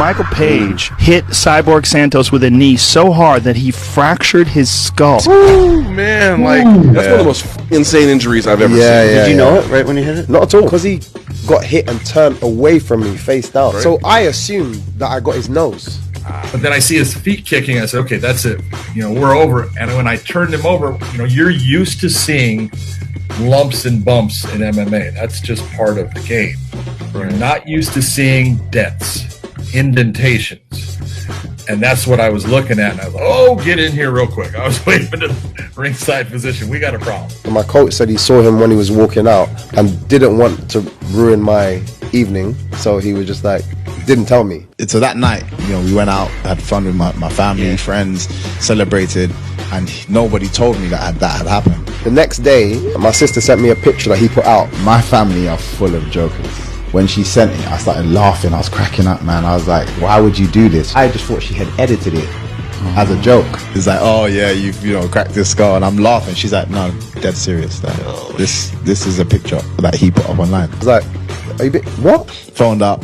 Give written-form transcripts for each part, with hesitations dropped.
Michael Page hit Cyborg Santos with a knee so hard that he fractured his skull. Ooh, man, that's one of the most insane injuries I've ever seen. Did you know it right when you hit it? Not at all, because he got hit and turned away from me face down. Right. So I assumed that I got his nose. But then I see his feet kicking. I said, okay, that's it. We're over. And when I turned him over, you're used to seeing lumps and bumps in MMA. That's just part of the game. You're not used to seeing dents, indentations. And that's what I was looking at. And I was like, oh, get in here real quick. I was waiting for the ringside position. We got a problem. My coach said he saw him when he was walking out and didn't want to ruin my evening. So he was just like, didn't tell me. So that night, we went out, had fun with my family, friends, celebrated, and nobody told me that had happened. The next day, my sister sent me a picture that he put out. My family are full of jokers. When she sent it, I started laughing. I was cracking up, man. I was like, why would you do this? I just thought she had edited it as a joke. It's like, oh yeah, you've cracked this skull, and I'm laughing. She's like, no, dead serious. Like, this is a picture that he put up online. I was like, are you what? Phoned up.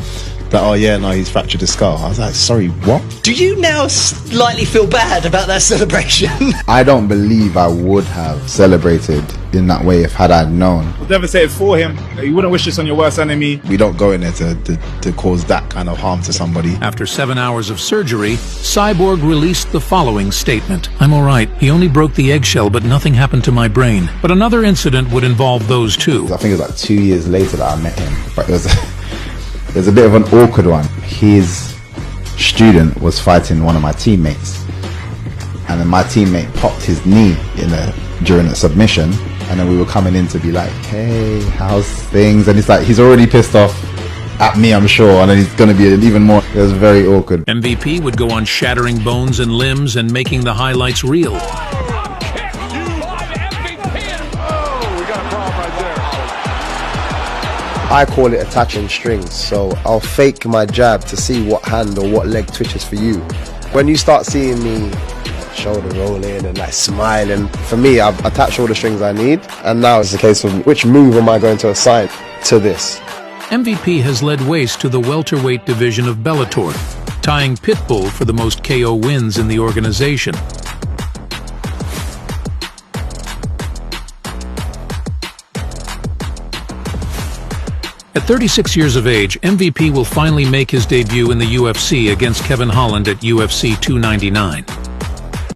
That, oh yeah, no, he's fractured his skull. I was like, sorry, what? Do you now slightly feel bad about that celebration? I don't believe I would have celebrated in that way if had I known. We'll devastated for him. You wouldn't wish this on your worst enemy. We don't go in there to cause that kind of harm to somebody. After 7 hours of surgery, Cyborg released the following statement. I'm all right. He only broke the eggshell, but nothing happened to my brain. But another incident would involve those two. I think it was like 2 years later that I met him. But it was a bit of an awkward one. His student was fighting one of my teammates, and then my teammate popped his knee during a submission, and then we were coming in to be like, hey, how's things? And it's like, he's already pissed off at me, I'm sure, and then he's going to be even more. It was very awkward. MVP would go on shattering bones and limbs and making the highlights real. I call it attaching strings, so I'll fake my jab to see what hand or what leg twitches for you. When you start seeing me shoulder rolling and like smiling, for me, I've attached all the strings I need, and now it's a case of which move am I going to assign to this. MVP has led Waste to the welterweight division of Bellator, tying Pitbull for the most KO wins in the organization. At 36 years of age, MVP will finally make his debut in the UFC against Kevin Holland at UFC 299.